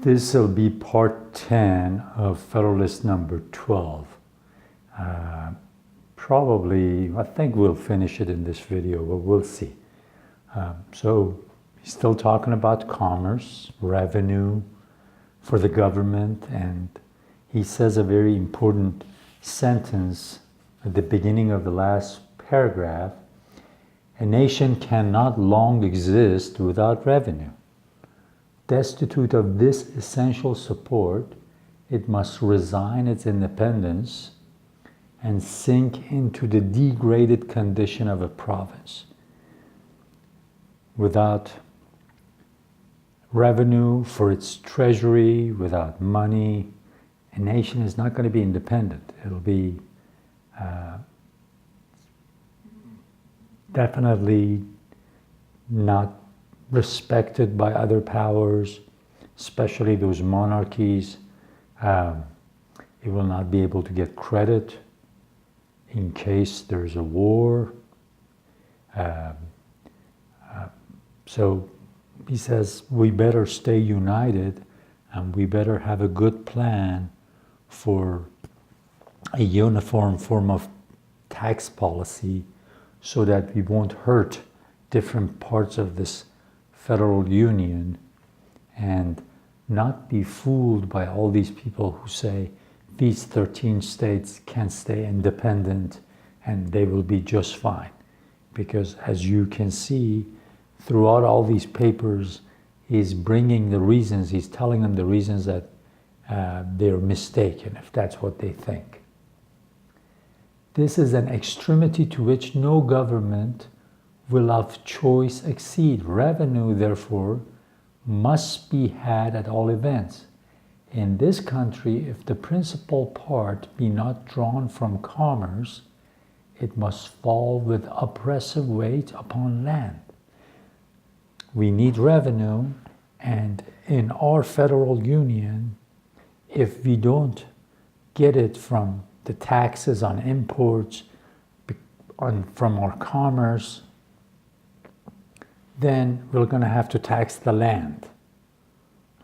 This will be part 10 of Federalist number 12. Probably, I think we'll finish it in this video, but we'll see. So he's still talking about commerce, revenue for the government, and he says a very important sentence at the beginning of the last paragraph. A nation cannot long exist without revenue. Destitute of this essential support, it must resign its independence and sink into the degraded condition of a province. Without revenue for its treasury, without money, a nation is not going to be independent. It'll be definitely not respected by other powers, especially those monarchies. It will not be able to get credit in case there's a war. So he says we better stay united and we better have a good plan for a uniform form of tax policy so that we won't hurt different parts of this federal union and not be fooled by all these people who say these 13 states can stay independent and they will be just fine. Because as you can see, throughout all these papers, he's bringing the reasons, he's telling them the reasons that they're mistaken, if that's what they think. This is an extremity to which no government will of choice exceed. Revenue, therefore, must be had at all events. In this country, if the principal part be not drawn from commerce, it must fall with oppressive weight upon land. We need revenue, and in our federal union, if we don't get it from the taxes on imports, from our commerce, then we're going to have to tax the land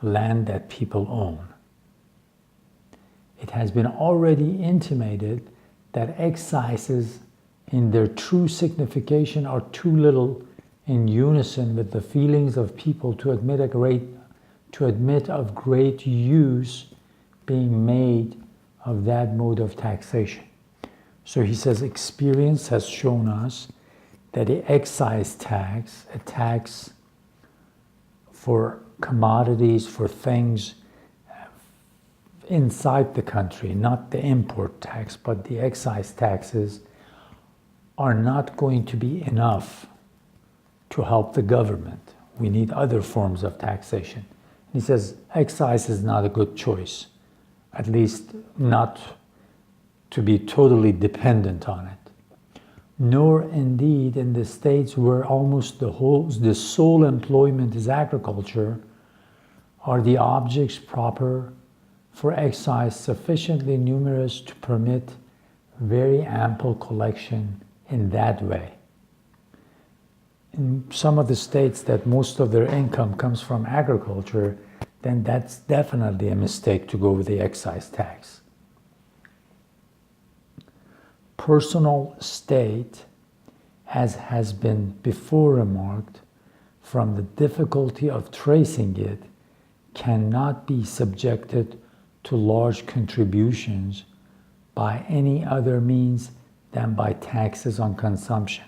that people own. It has been already intimated that excises in their true signification are too little in unison with the feelings of people to admit of great use being made of that mode of taxation. So he says experience has shown us that the excise tax, a tax for commodities, for things inside the country, not the import tax, but the excise taxes, are not going to be enough to help the government. We need other forms of taxation. He says excise is not a good choice, at least not to be totally dependent on it. Nor indeed in the states where almost the sole employment is agriculture, are the objects proper for excise sufficiently numerous to permit very ample collection in that way. In some of the states that most of their income comes from agriculture, then that's definitely a mistake to go with the excise tax. Personal state, as has been before remarked, from the difficulty of tracing it, cannot be subjected to large contributions by any other means than by taxes on consumption.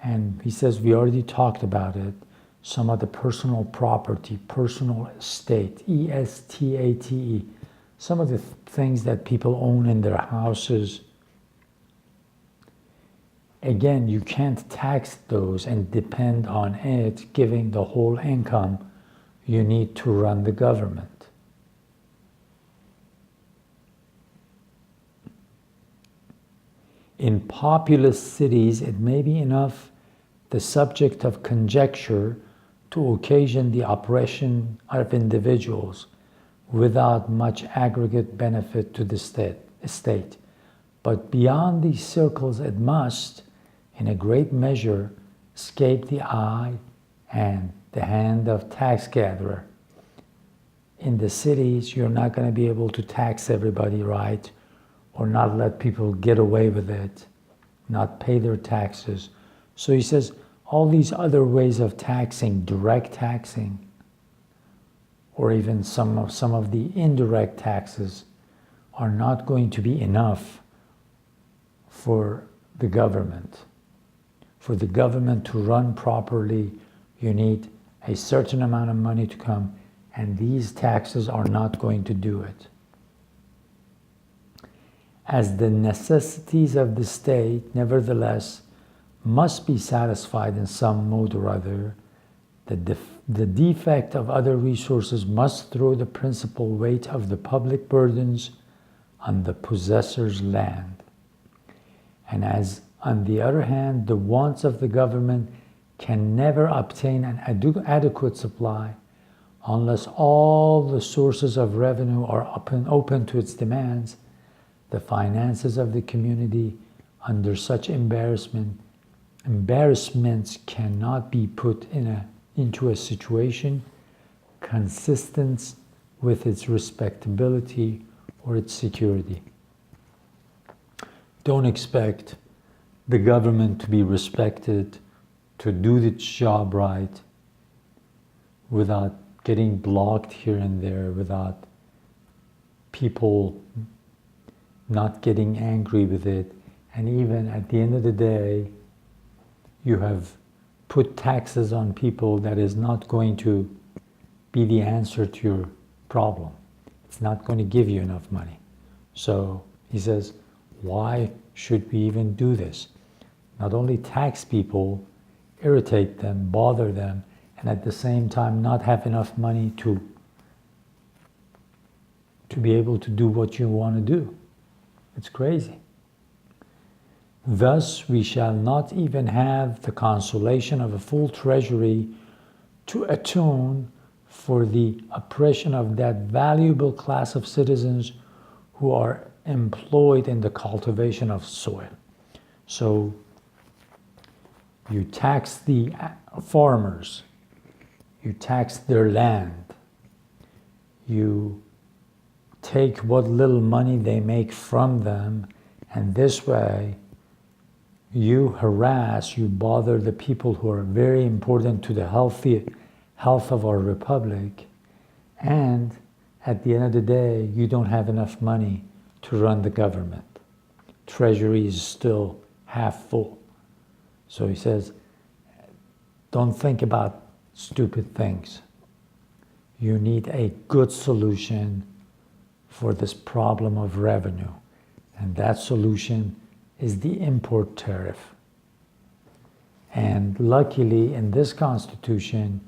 And he says, we already talked about it, some of the personal property, personal estate, E-S-T-A-T-E, some of the things that people own in their houses. Again, you can't tax those and depend on it giving the whole income you need to run the government. In populous cities, it may be enough the subject of conjecture to occasion the oppression of individuals without much aggregate benefit to the state. But beyond these circles, it must, in a great measure, escape the eye and the hand of tax gatherer, in the cities, you're not going to be able to tax everybody right, or not let people get away with it, not pay their taxes. So he says all these other ways of taxing, direct taxing, or even some of the indirect taxes, are not going to be enough for the government. For the government to run properly, you need a certain amount of money to come, and these taxes are not going to do it. As the necessities of the state, nevertheless, must be satisfied in some mode or other, the defect of other resources must throw the principal weight of the public burdens on the possessor's land. And as, on the other hand, the wants of the government can never obtain an adequate supply unless all the sources of revenue are open to its demands, the finances of the community, under such embarrassments cannot be put into a situation consistent with its respectability or its security. Don't expect the government to be respected, to do its job right, without getting blocked here and there, without people not getting angry with it. And even at the end of the day, you have put taxes on people that is not going to be the answer to your problem. It's not going to give you enough money. So he says, why should we even do this? Not only tax people, irritate them, bother them, and at the same time not have enough money to be able to do what you want to do. It's crazy. Thus, we shall not even have the consolation of a full treasury to atone for the oppression of that valuable class of citizens who are employed in the cultivation of soil. So, you tax the farmers, you tax their land, you take what little money they make from them, and this way you harass, you bother the people who are very important to the health of our republic, and at the end of the day, you don't have enough money to run the government. Treasury is still half full. So he says, don't think about stupid things. You need a good solution for this problem of revenue. And that solution is the import tariff. And luckily, in this Constitution,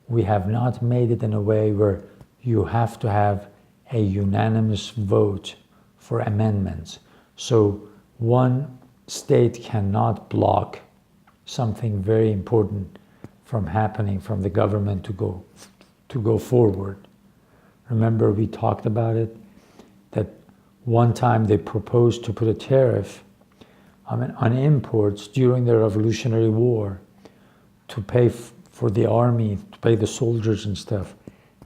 we have not made it in a way where you have to have a unanimous vote for amendments. So one state cannot block something very important from happening, from the government to go forward. Remember, we talked about it, that one time they proposed to put a tariff on imports during the Revolutionary War to pay for the army, to pay the soldiers and stuff,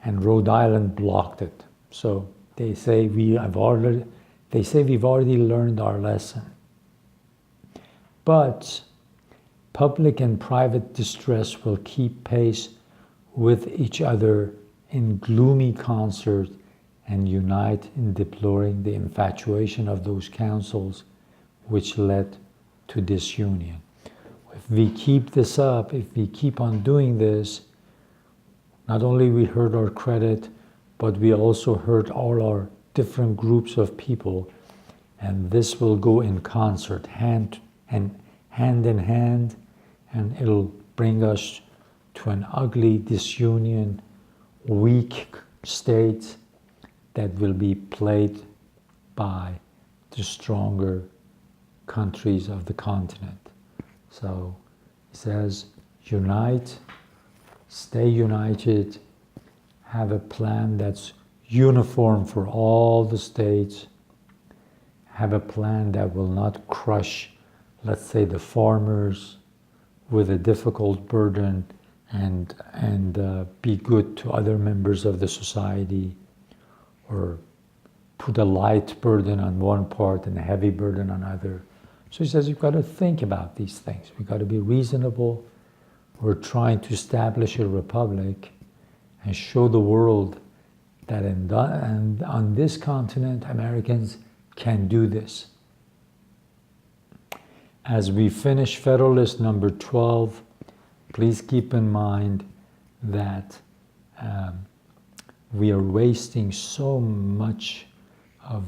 and Rhode Island blocked it. So they say we've already learned our lesson. But public and private distress will keep pace with each other in gloomy concert and unite in deploring the infatuation of those councils which led to disunion. If we keep this up, if we keep on doing this, not only we hurt our credit, but we also hurt all our different groups of people, and this will go in concert, hand in hand, and it'll bring us to an ugly disunion, weak state that will be played by the stronger countries of the continent. So he says, unite, stay united, have a plan that's uniform for all the states, have a plan that will not crush, let's say, the farmers with a difficult burden and be good to other members of the society, or put a light burden on one part and a heavy burden on other. So he says, you've got to think about these things. We've got to be reasonable. We're trying to establish a republic and show the world that on this continent, Americans can do this. As we finish Federalist number 12, please keep in mind that we are wasting so much of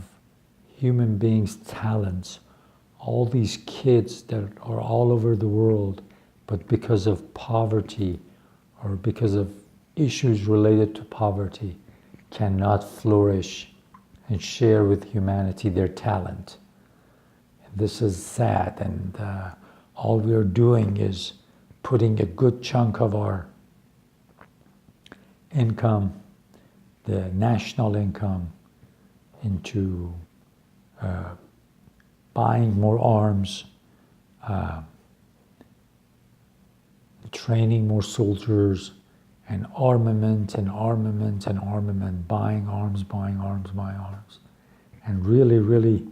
human beings' talents. All these kids that are all over the world, but because of poverty or because of issues related to poverty, cannot flourish and share with humanity their talent. This is sad, and all we are doing is putting a good chunk of our income, the national income, into buying more arms, training more soldiers, and armament and armament and armament, buying arms, and really, really